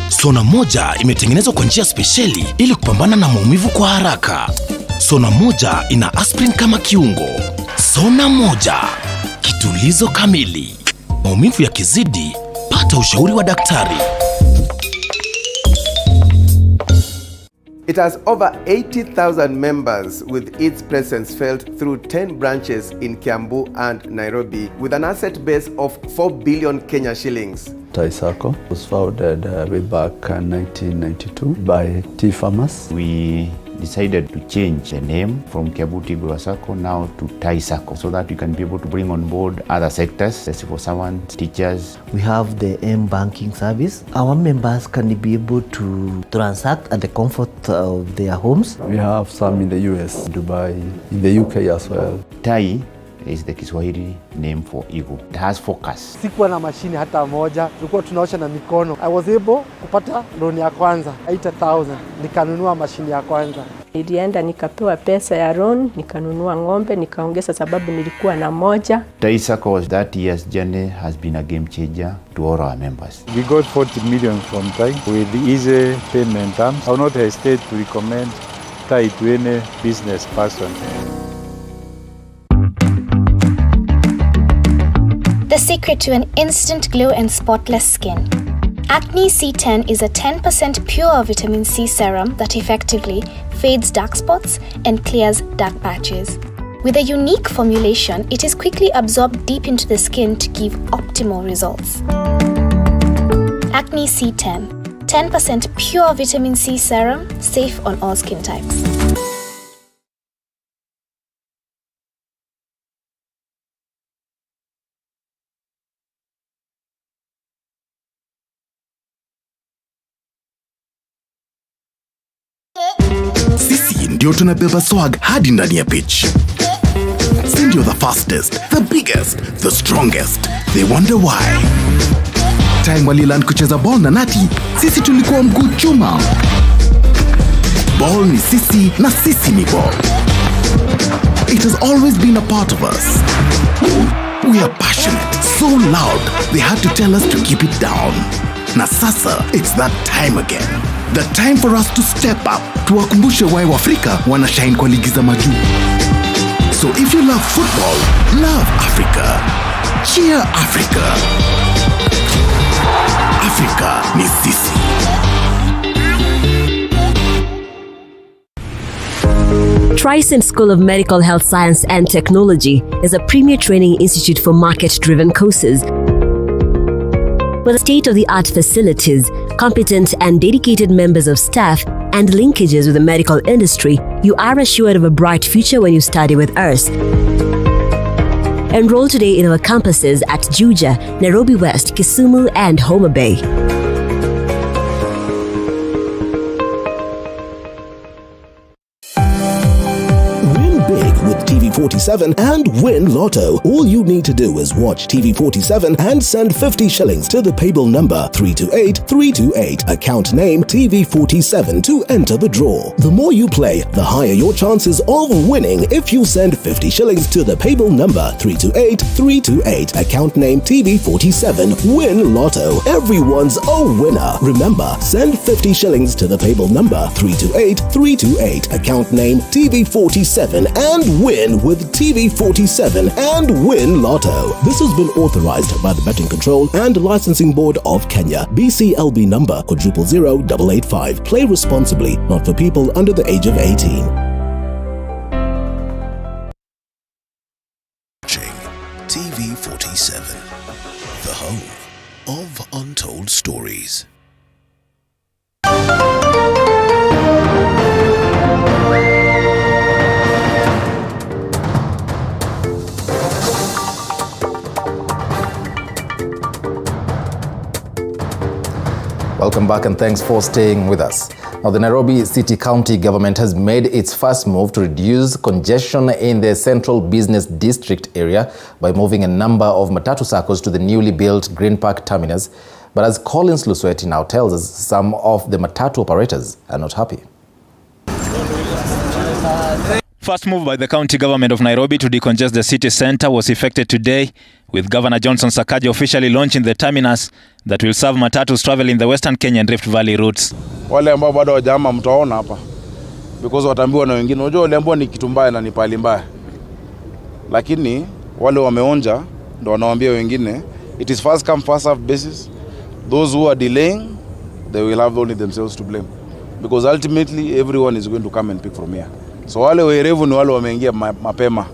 Sona moja imetengenezwa kwa njia spesheli ili kupambana na maumivu kwa haraka. Sona moja ina aspirin kama kiungo. Sona moja, kitulizo kamili. Maumivu yakizidi, pata ushauri wa daktari. It has over 80,000 members, with its presence felt through 10 branches in Kiambu and Nairobi, with an asset base of 4 billion Kenya shillings. TAISACO was founded way back in 1992 by tea farmers. We decided to change the name from Kiambu Tea Growers Sacco now to TAISACO, so that we can be able to bring on board other sectors, civil servants, teachers. We have the M-banking service. Our members can be able to transact at the comfort of their homes. We have some in the US, Dubai, in the UK as well. Tai is the Kiswahili name for eagle. It has focus. Sikuwa na mashini hata moja, tulikuwa tunaosha na mikono. I was able kupata loan ya kwanza 80,000, nikanunua mashini ya kwanza. Nilienda nikapewa pesa ya loan, nikanunua ng'ombe, nikaongeza sababu nilikuwa na moja. TIE SACCO's 30 years journey has been a game changer to all our members. We got 40 million from TIE with easy payment terms. I will not hesitate to recommend TIE to any business person. The secret to an instant glow and spotless skin. Acne C10 is a 10% pure vitamin C serum that effectively fades dark spots and clears dark patches. With a unique formulation, it is quickly absorbed deep into the skin to give optimal results. Acne C10, 10% pure vitamin C serum, safe on all skin types. Sisi ndio tunabeba swag hadi ndani ya pitch. Sisi ndio the fastest, the biggest, the strongest. They wonder why. Time waliland kucheza ball na Nati, sisi tulikuwa mguu chuma. Ball ni sisi na sisi ni ball. It has always been a part of us. We are passionate, so loud, they had to tell us to keep it down. Na sasa, it's that time again. The time for us to step up. Tuwakumbushe why Waafrika wanashine kwa ligi za majuu. So if you love football, love Africa. Cheer Africa. Africa ni sisi. Tricent School of Medical Health Science and Technology is a premier training institute for market-driven courses. With state-of-the-art facilities, competent and dedicated members of staff, and linkages with the medical industry, you are assured of a bright future when you study with us. Enroll today in our campuses at Juja, Nairobi West, Kisumu, and Homa Bay. TV47 and win Lotto. All you need to do is watch TV47 and send 50 shillings to the payable number 328328, account name TV47 to enter the draw. The more you play, the higher your chances of winning if you send 50 shillings to the payable number 328328, account name TV47. Win Lotto. Everyone's a winner. Remember, send 50 shillings to the payable number 328328, account name TV47 and win with TV47 and win Lotto. This has been authorized by the Betting Control and Licensing Board of Kenya. BCLB number 000885. Play responsibly, not for people under the age of 18. TV47, the home of untold stories. Welcome back and thanks for staying with us. Now, the Nairobi City County government has made its first move to reduce congestion in the central business district area by moving a number of matatu circles to the newly built Green Park terminus. But as Collins Lusweti now tells us, some of the matatu operators are not happy. First move by the county government of Nairobi to decongest the city centre was effected today, with Governor Johnson Sakaja officially launching the terminus that will serve matatus traveling the Western Kenya and Rift Valley routes. Wale ambao bado wajama mtaona hapa because wataambiwa na wengine, unajua wale ambao ni kitu mbaya na ni pali mbaya, lakini wale wameonja ndo wanawaambia wengine it is first come first served basis. Those who are delaying, they will have only themselves to blame, because ultimately everyone is going to come and pick from here. So wale werevu ni wale wameingia mapema.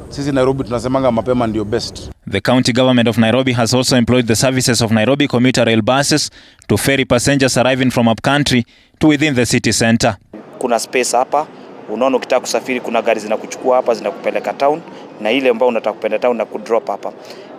Sisi Nairobi tunasemanga mapema ndio best. The county government of Nairobi has also employed the services of Nairobi commuter rail buses to ferry passengers arriving from upcountry to within the city center. Kuna space hapa, unaona ukitaka kusafiri kuna gari zinakuchukua hapa zinakupeleka town, na ile ambao unataka kupenda town na kudrop hapa.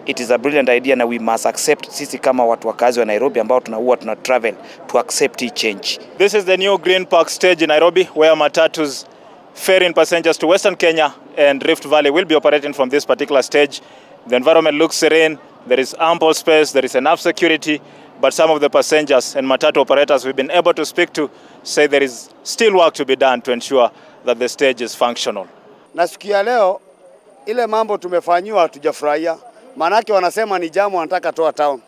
It is a brilliant idea na we must accept, sisi kama watu wakazi wa Nairobi ambao tuna travel to accept the change. This is the new Green Park stage in Nairobi where matatus ferrying passengers to Western Kenya and Rift Valley will be operating from this particular stage. The environment looks serene, there is ample space, there is enough security, but some of the passengers and matatu operators we've been able to speak to say there is still work to be done to ensure that the stage is functional. Nasikia leo ile mambo tumefanyiwa hatujafurahia. Manake wanasema ni jamu wanataka toa town.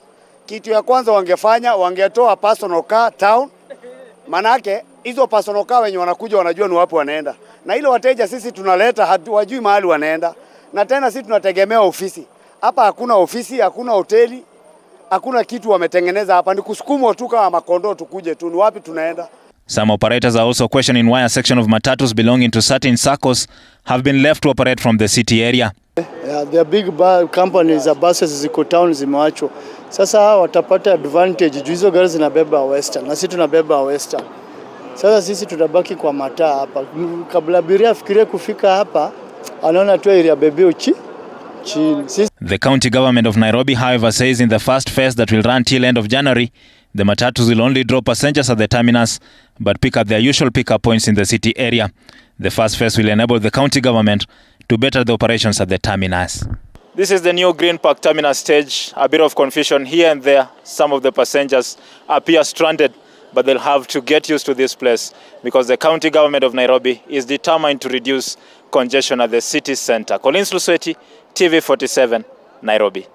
Kitu ya kwanza wangefanya, wangetoa personal car town. Manake hizo personal car wenye wanakuja wanajua ni wapi wanaenda. Na ile wateja sisi tunaleta hatuwajui mahali wanaenda. Na tena sisi tunategemea ofisi. Hapa hakuna ofisi, hakuna hoteli, hakuna kitu wametengeneza hapa. Ni kusukumwa tu kama makondoo tukuje tu, ni wapi tunaenda. Some operators are also questioning why a section of matatus belonging to certain SACCOs have been left to operate from the city area. Yeah, the big companies za buses ziko town zimeachwa. Sasa watapata advantage juu hizo gari zinabeba Western na sisi tunabeba Western. Sasa sisi tutabaki kwa mataa hapa. Kabla abiria afikirie kufika hapa, anaona tu area bebeo chini. The county government of Nairobi, however, says in the first phase that will run till end of January, the matatus will only drop passengers at the terminus, but pick up their usual pickup points in the city area. The first phase will enable the county government to better the operations at the terminus. This is the new Green Park terminus stage. A bit of confusion here and there. Some of the passengers appear stranded, but they'll have to get used to this place because the county government of Nairobi is determined to reduce congestion at the city center. Collins Lusweti, TV47, Nairobi.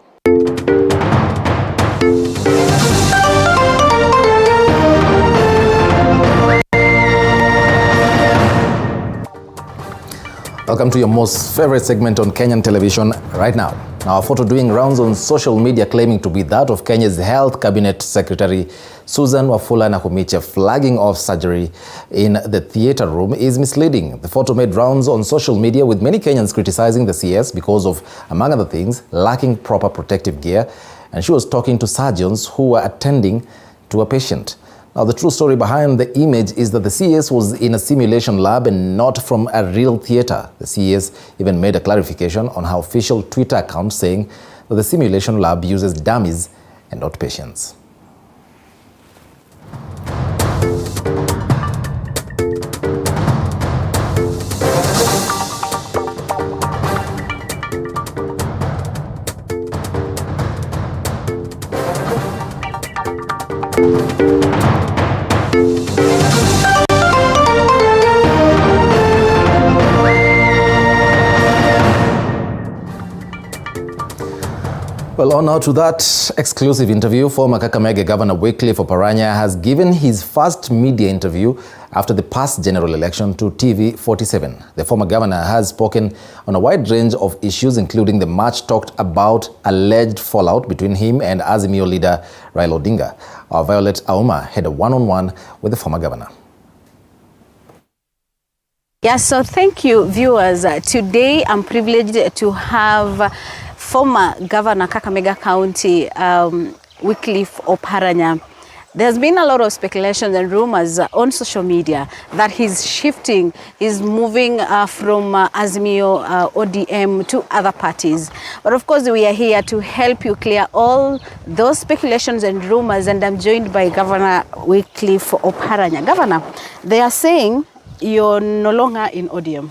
Welcome to your most favorite segment on Kenyan television right now. Now, a photo doing rounds on social media claiming to be that of Kenya's Health Cabinet Secretary Susan Wafula Nakhumicha flagging off surgery in the theatre room is misleading. The photo made rounds on social media with many Kenyans criticizing the CS because of, among other things, lacking proper protective gear, and she was talking to surgeons who were attending to a patient. Now, the true story behind the image is that the CES was in a simulation lab and not from a real theatre. The CES even made a clarification on her official Twitter account saying that the simulation lab uses dummies and not patients. Well, on now to that exclusive interview. Former Kakamega Governor Wycliffe Oparanya has given his first media interview after the past general election to TV47. The former governor has spoken on a wide range of issues, including the much talked about alleged fallout between him and Azimio leader Raila Odinga. Our Violet Auma had a one-on-one with the former governor. Yes, so thank you, viewers. Today I'm privileged to have former Governor Kakamega County, Wycliffe Oparanya. There's been a lot of speculations and rumors on social media that he's shifting, he's moving from Azimio ODM to other parties. But of course, we are here to help you clear all those speculations and rumors, and I'm joined by Governor Wycliffe Oparanya. Governor, they are saying you're no longer in ODM.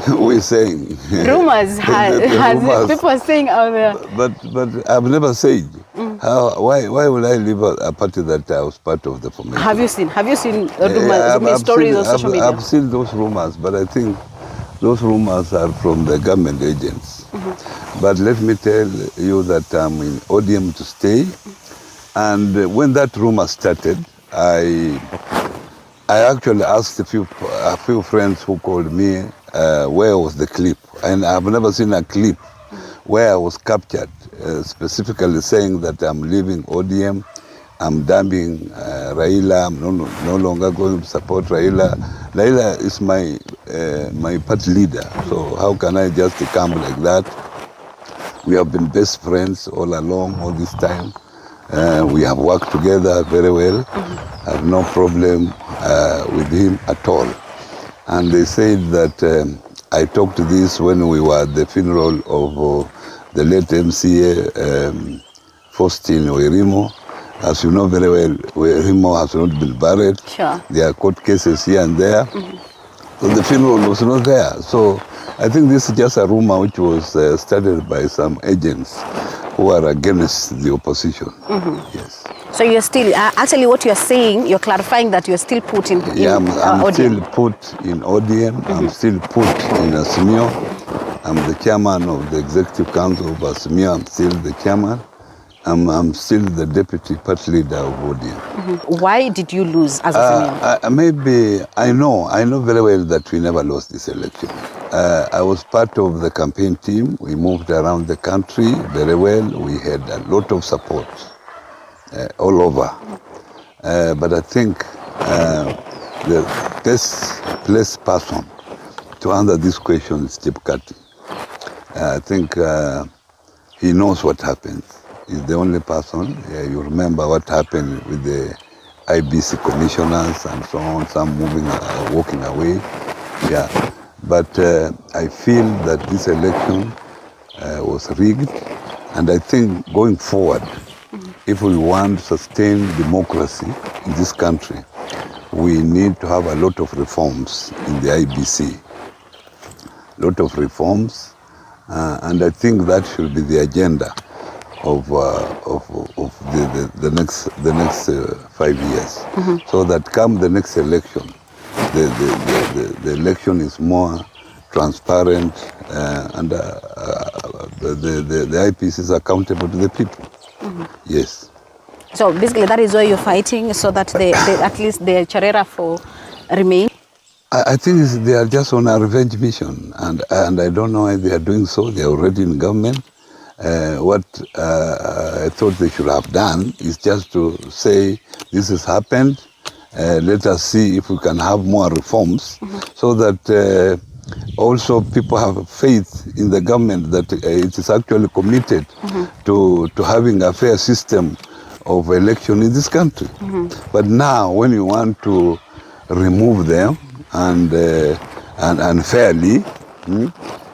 We're saying. Rumors, rumors. People are saying out there. But I've never said. Why will I leave a party that I was part of the formation? Have you seen rumors, stories on social media? I've seen those rumors, but I think those rumors are from the government agents. But let me tell you that I'm in ODM to stay. And when that rumor started, I actually asked a few friends who called me where was the clip, and I've never seen a clip where I was captured specifically saying that I'm leaving ODM, I'm dumping Raila, I'm no longer going to support Raila. Raila is my party leader, so how can I just come like that? We have been best friends all along, all this time. We have worked together very well. I have no problem with him at all. And they said that I talked to this when we were at the funeral of the late MCA Faustin Werimo. As you know very well, Werimo has not been buried. Sure. There are court cases here and there. So the funeral was not there. So I think this is just a rumor which was started by some agents who are against the opposition. Yes. So you're still, actually what you're saying, you're clarifying that you're still put in Yeah, I'm ODM. still put in ODM. I'm still put in Azimio. I'm the chairman of the executive council of Azimio. I'm still the chairman. I'm still the deputy party leader of ODM. Why did you lose as Azimio? Maybe I know very well that we never lost this election. I was part of the campaign team. We moved around the country very well. We had a lot of support all over. But I think the best placed person to answer this question is Chief Kati. I think he knows what happened. He's the only person. You remember what happened with the IEBC commissioners and so on, some moving, walking away. Yeah. But I feel that this election was rigged, and I think going forward, if we want to sustain democracy in this country, we need to have a lot of reforms in the IEBC. A lot of reforms, and I think that should be the agenda of the next 5 years, so that come the next election, the election is more transparent, and the IEBC is accountable to the people. Yes. So basically that is why you're fighting, so that they at least the Charera for remain? I think they are just on a revenge mission, and I don't know why they are doing so. They are already in government. What I thought they should have done is just to say, this has happened, let us see if we can have more reforms, so that also people have faith in the government that it is actually committed to having a fair system of election in this country. But now, when you want to remove them and unfairly,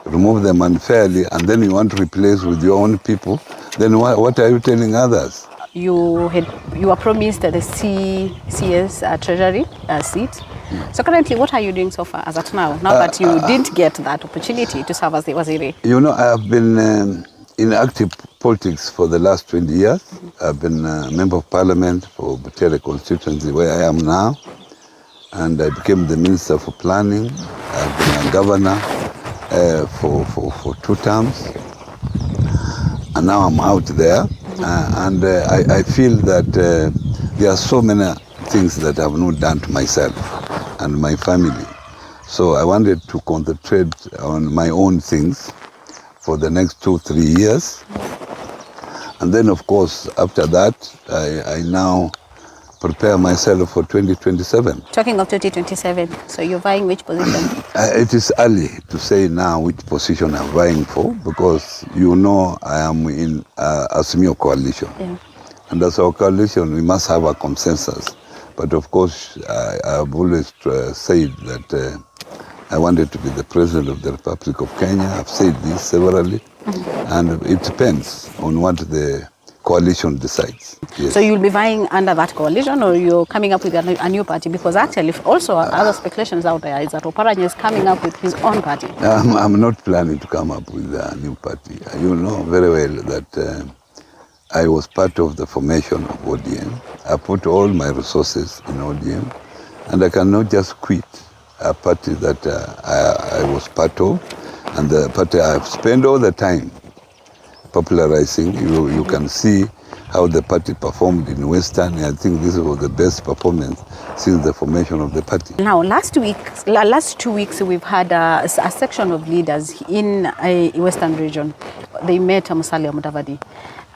remove them unfairly, and then you want to replace with your own people, then what are you telling others? You were promised the CS Treasury seat. So currently, what are you doing so far as at now? Now that you didn't get that opportunity to serve as the Waziri? You know, I have been in active politics for the last 20 years. I've been a member of parliament for Butere constituency, where I am now. And I became the Minister for Planning. I've been a governor for 2 terms. And now I'm out there. And I feel that there are so many things that I've not done to myself and my family. So I wanted to concentrate on my own things for the next 2-3 years. And then, of course, after that, I now prepare myself for 2027. Talking of 2027, so you're vying which position? It is early to say now which position I'm vying for, because you know I am in a Azimio coalition. Yeah. And as our coalition, we must have a consensus. But of course, I've always said that I wanted to be the President of the Republic of Kenya. I've said this severally. And it depends on what the coalition decides. Yes. So you'll be vying under that coalition, or you're coming up with a new party? Because actually, also other speculations out there is that Oparanya is coming up with his own party. I'm not planning to come up with a new party. You know very well that I was part of the formation of ODM. I put all my resources in ODM, and I cannot just quit a party that I was part of, and the party I've spent all the time popularizing. You can see how the party performed in Western. I think this was the best performance since the formation of the party. Now, last 2 weeks, we've had a section of leaders in a Western region. They met Musalia Mudavadi.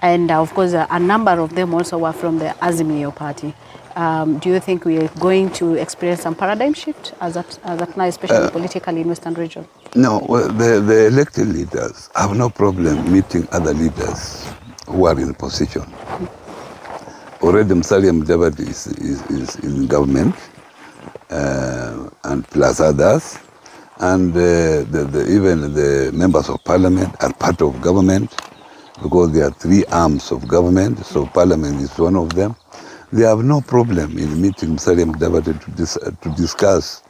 And of course, a number of them also were from the Azimio party. Do you think we are going to experience some paradigm shift as at now, especially politically in Western region? No, well, the elected leaders have no problem meeting other leaders who are in position. Already Musalia Mudavadi is in government, and plus others, and even the members of parliament are part of government, because there are 3 arms of government, so parliament is one of them. They have no problem in meeting Musalia Mudavadi to discuss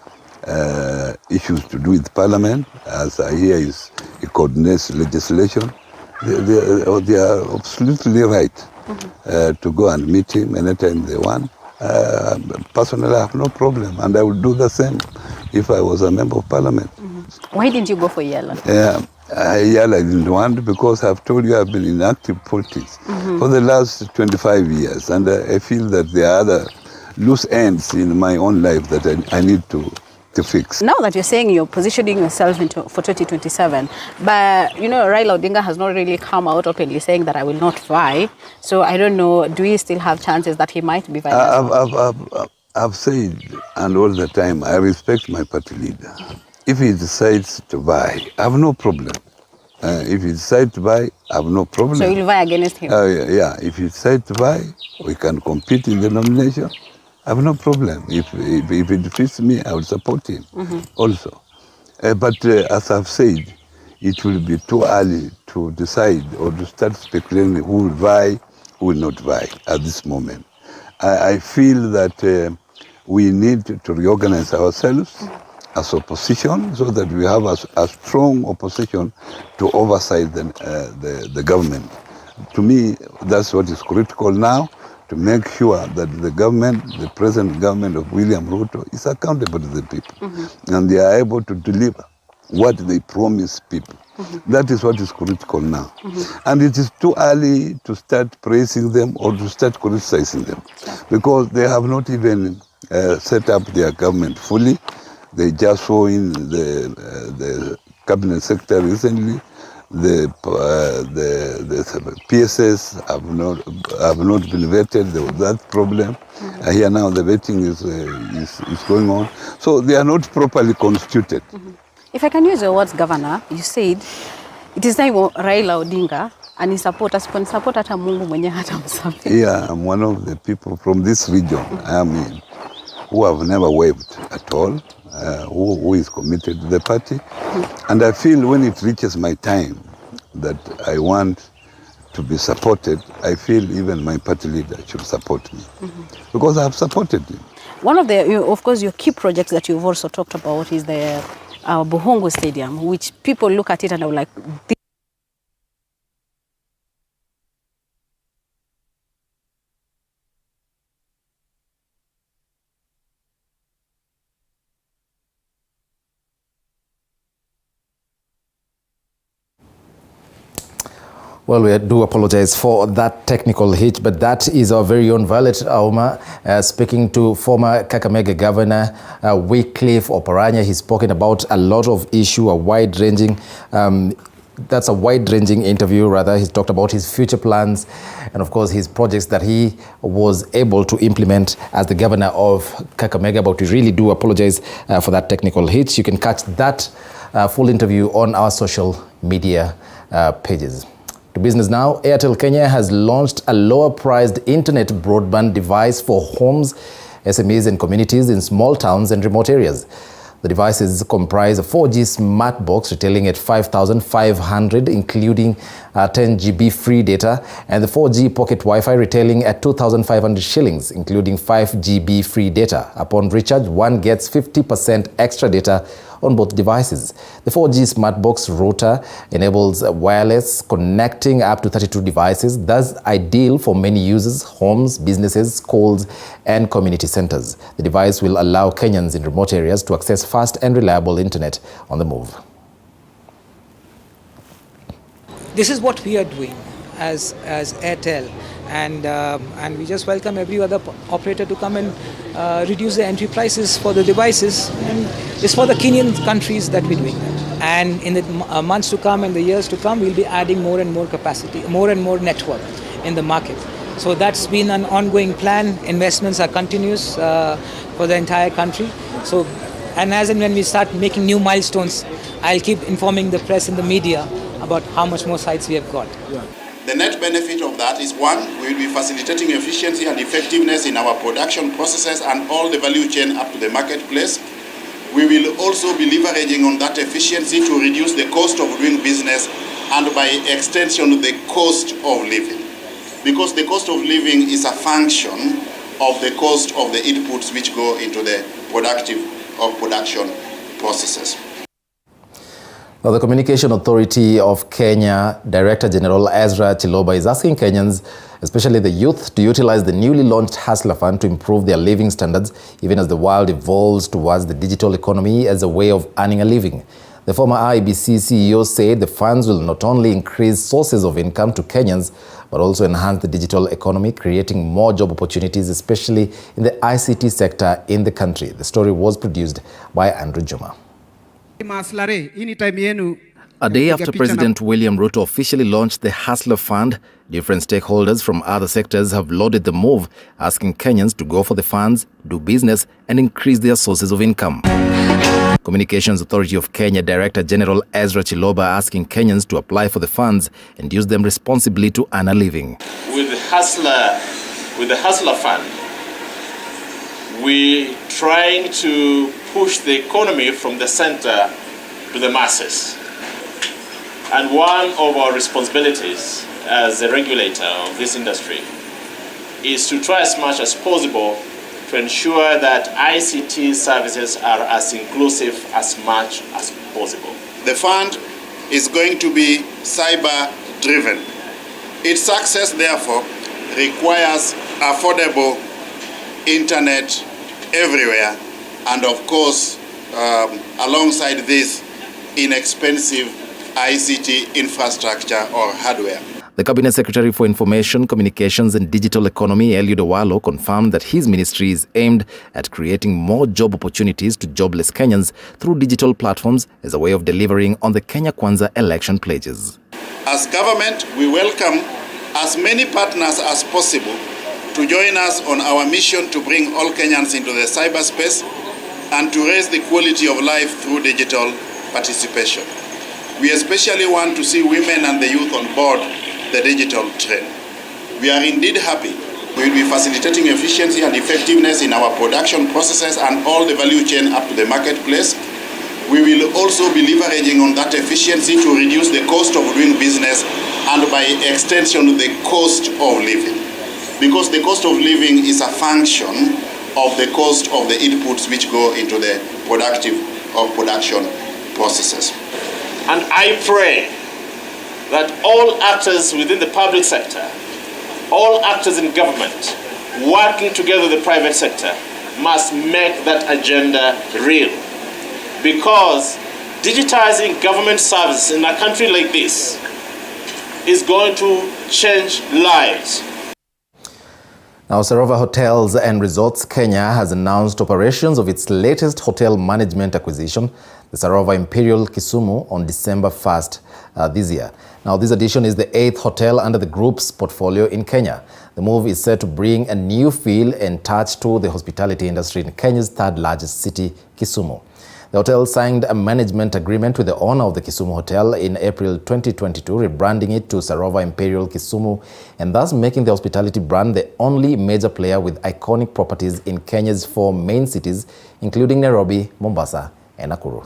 issues to do with parliament. As I hear, he coordinates legislation, they are absolutely right to go and meet him anytime they want. Personally, I have no problem, and I would do the same if I was a member of parliament. Why didn't you go for Yala? I didn't want, because I've told you I've been in active politics for the last 25 years, and I feel that there are other loose ends in my own life that I need to fix. Now that you're saying you're positioning yourself for 2027, but Raila Odinga has not really come out openly saying that I will not vie. So I don't know, do we still have chances that he might be vying? I've said, and all the time, I respect my party leader. If he decides to vie, I have no problem. If he decides to vie, I have no problem. So you'll vie against him? Yeah, if he decides to vie, we can compete in the nomination. I have no problem. If it defeats me, I will support him also. But as I've said, it will be too early to decide or to start speculating who will vie, who will not vie at this moment. I feel that we need to reorganize ourselves as opposition, so that we have a strong opposition to oversight the government. To me, that's what is critical now, to make sure that the government, the present government of William Ruto, is accountable to the people, and they are able to deliver what they promise people. That is what is critical now. And it is too early to start praising them or to start criticizing them, because they have not even set up their government fully. They just saw in the cabinet secretary recently. The PSS have not been vetted. There was that problem. Here now the vetting is going on. So they are not properly constituted. If I can use your words, Governor, you said it is time Raila Odinga and his supporters support hata Mungu mwenye hata msafi. Yeah, I'm one of the people from this region, who have never wavered at all, who is committed to the party. And I feel when it reaches my time that I want to be supported, I feel even my party leader should support me, because I have supported him. One of of course, your key projects that you've also talked about is the Buhungu Stadium, which people look at it and are like, Well, we do apologize for that technical hitch, but that is our very own Violet Auma speaking to former Kakamega Governor Wycliffe Oparanya. He's spoken about a lot of issue, a wide-ranging interview, rather. He's talked about his future plans and, of course, his projects that he was able to implement as the governor of Kakamega. But we really do apologize for that technical hitch. You can catch that full interview on our social media pages. To business now, Airtel Kenya has launched a lower-priced internet broadband device for homes, SMEs and communities in small towns and remote areas. The devices comprise a 4G smart box retailing at 5,500, including 10 GB free data, and the 4G pocket Wi-Fi retailing at 2,500 shillings, including 5 GB free data. Upon recharge, one gets 50% extra data on both devices. The 4G smart box router enables wireless connecting up to 32 devices, thus ideal for many users, homes, businesses, schools, and community centers. The device will allow Kenyans in remote areas to access fast and reliable internet on the move. This is what we are doing as Airtel, and we just welcome every other operator to come and reduce the entry prices for the devices, and it's for the Kenyan countries that we're doing that. And in the months to come and the years to come, we'll be adding more and more capacity, more and more network in the market. So that's been an ongoing plan. Investments are continuous for the entire country. So, and as and when we start making new milestones, I'll keep informing the press and the media about how much more sites we have got. Yeah. The net benefit of that is, one, we will be facilitating efficiency and effectiveness in our production processes and all the value chain up to the marketplace. We will also be leveraging on that efficiency to reduce the cost of doing business and by extension the cost of living. Because the cost of living is a function of the cost of the inputs which go into the production processes. Well, the Communication Authority of Kenya Director General Ezra Chiloba is asking Kenyans, especially the youth, to utilize the newly launched Hustler Fund to improve their living standards, even as the world evolves towards the digital economy as a way of earning a living. The former IEBC CEO said the funds will not only increase sources of income to Kenyans, but also enhance the digital economy, creating more job opportunities, especially in the ICT sector in the country. The story was produced by Andrew Juma. A day after President William Ruto officially launched the Hustler Fund, different stakeholders from other sectors have lauded the move, asking Kenyans to go for the funds, do business, and increase their sources of income. Communications Authority of Kenya Director General Ezra Chiloba asking Kenyans to apply for the funds and use them responsibly to earn a living. With the Hustler Fund, we're trying to push the economy from the center to the masses. And one of our responsibilities as a regulator of this industry is to try as much as possible to ensure that ICT services are as inclusive as much as possible. The fund is going to be cyber-driven. Its success, therefore, requires affordable internet everywhere, and of course, alongside this, inexpensive ICT infrastructure or hardware. The Cabinet Secretary for Information, Communications and Digital Economy, Eliud Owalo, confirmed that his ministry is aimed at creating more job opportunities to jobless Kenyans through digital platforms as a way of delivering on the Kenya Kwanza election pledges. As government, we welcome as many partners as possible to join us on our mission to bring all Kenyans into the cyberspace and to raise the quality of life through digital participation. We especially want to see women and the youth on board the digital trend. We are indeed happy. We will be facilitating efficiency and effectiveness in our production processes and all the value chain up to the marketplace. We will also be leveraging on that efficiency to reduce the cost of doing business and by extension the cost of living. Because the cost of living is a function of the cost of the inputs which go into the production processes. And I pray that all actors within the public sector, all actors in government, working together with the private sector, must make that agenda real. Because digitizing government services in a country like this is going to change lives. Now, Sarova Hotels and Resorts Kenya has announced operations of its latest hotel management acquisition, the Sarova Imperial Kisumu, on December 1st this year. Now, this addition is the 8th hotel under the group's portfolio in Kenya. The move is set to bring a new feel and touch to the hospitality industry in Kenya's third largest city, Kisumu. The hotel signed a management agreement with the owner of the Kisumu Hotel in April 2022, rebranding it to Sarova Imperial Kisumu, and thus making the hospitality brand the only major player with iconic properties in Kenya's 4 main cities, including Nairobi, Mombasa, and Nakuru.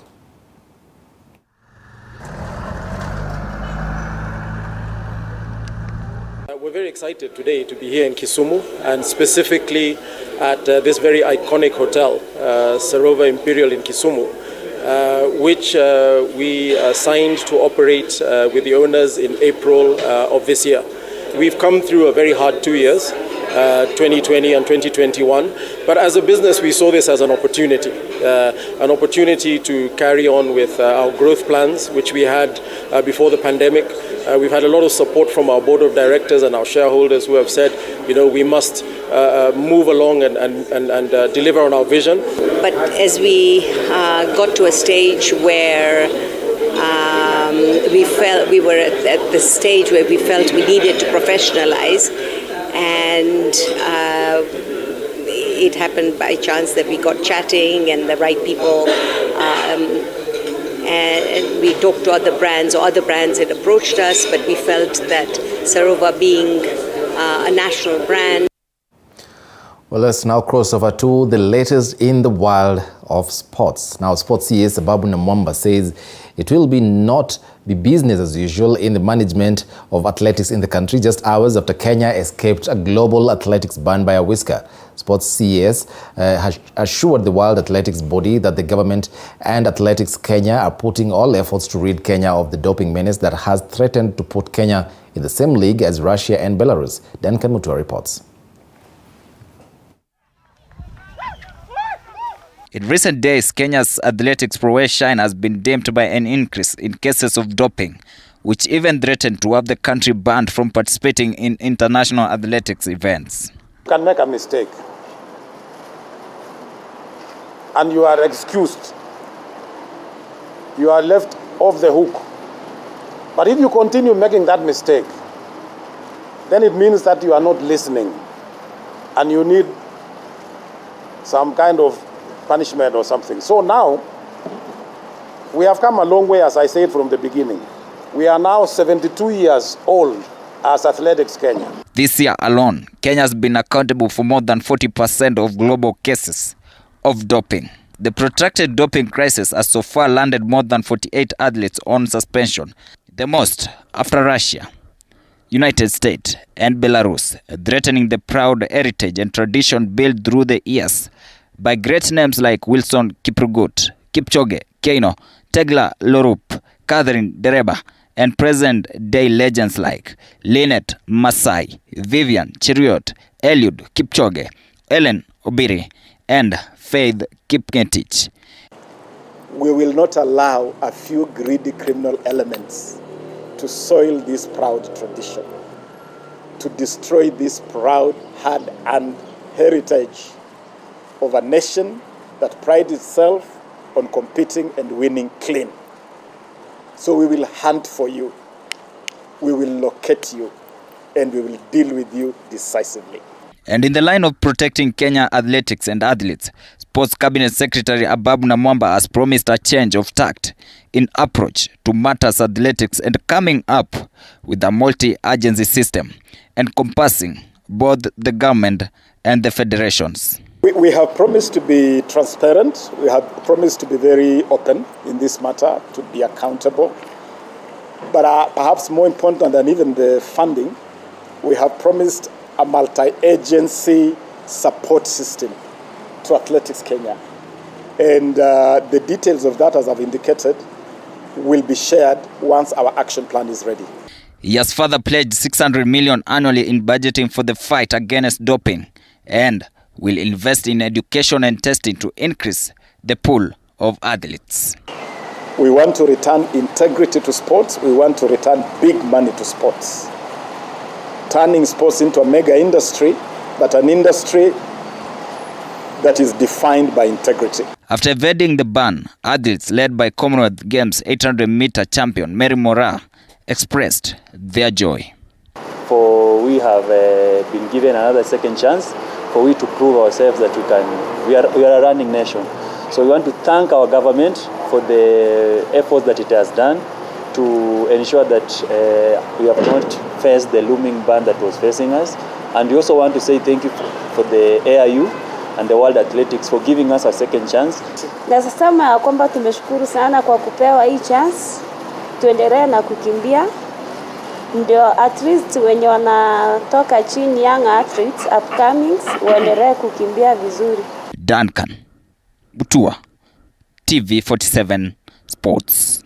We're very excited today to be here in Kisumu, and specifically at this very iconic hotel, Sarova Imperial in Kisumu, which we signed to operate with the owners in April of this year. We've come through a very hard 2 years, 2020 and 2021, but as a business we saw this as an opportunity to carry on with our growth plans, which we had before the pandemic. We've had a lot of support from our board of directors and our shareholders who have said, we must move along and deliver on our vision. But as we got to a stage where we were at the stage where we felt we needed to professionalize, and it happened by chance that we got chatting and the right people, and we talked to other brands, or other brands had approached us, but we felt that Sarova, being a national brand. Well, let's now cross over to the latest in the world of sports. Now, sports CS Babu Namwamba says it will be not be business as usual in the management of athletics in the country just hours after Kenya escaped a global athletics ban by a whisker. Sports CES has assured the World Athletics Body that the government and Athletics Kenya are putting all efforts to rid Kenya of the doping menace that has threatened to put Kenya in the same league as Russia and Belarus. Duncan Mutua reports. In recent days, Kenya's athletics prowess shine has been dimmed by an increase in cases of doping, which even threatened to have the country banned from participating in international athletics events. You can make a mistake, and you are excused. You are left off the hook. But if you continue making that mistake, then it means that you are not listening, and you need some kind of punishment or something. So now, we have come a long way, as I said from the beginning. We are now 72 years old as Athletics Kenya. This year alone, Kenya has been accountable for more than 40% of global cases of doping. The protracted doping crisis has so far landed more than 48 athletes on suspension, the most after Russia, United States, and Belarus, threatening the proud heritage and tradition built through the years by great names like Wilson Kiprugut, Kipchoge, Keino, Tegla Lorup, Catherine Dereba, and present-day legends like Lynette Masai, Vivian Cheruiyot, Eliud Kipchoge, Ellen Obiri, and Faith Kipngetich. We will not allow a few greedy criminal elements to soil this proud tradition, to destroy this proud, hard-earned heritage of a nation that prides itself on competing and winning clean. So we will hunt for you, we will locate you, and we will deal with you decisively. And in the line of protecting Kenya athletics and athletes, Sports Cabinet Secretary Ababu Namwamba has promised a change of tact in approach to matters athletics and coming up with a multi-agency system encompassing both the government and the federations. We have promised to be transparent. We have promised to be very open in this matter, to be accountable. But perhaps more important than even the funding, we have promised a multi-agency support system to Athletics Kenya. And the details of that, as I've indicated, will be shared once our action plan is ready. He has further pledged 600 million annually in budgeting for the fight against doping and will invest in education and testing to increase the pool of athletes. We want to return integrity to sports. We want to return big money to sports. Turning sports into a mega industry, but an industry that is defined by integrity. After evading the ban, athletes led by Commonwealth Games 800-meter champion Mary Moraa expressed their joy. For we have been given another second chance for we to prove ourselves that we are a running nation. So we want to thank our government for the efforts that it has done to ensure that we have not faced the looming ban that was facing us. And we also want to say thank you for the AIU and the World Athletics for giving us a second chance. Naweza sema kwamba tumeshukuru sana kwa kupewa hii chance. Tuendelee na kukimbia. Ndio at least wenye wanatoka chini, young athletes upcomings, waendelee kukimbia vizuri. Duncan Mutua, TV 47 Sports.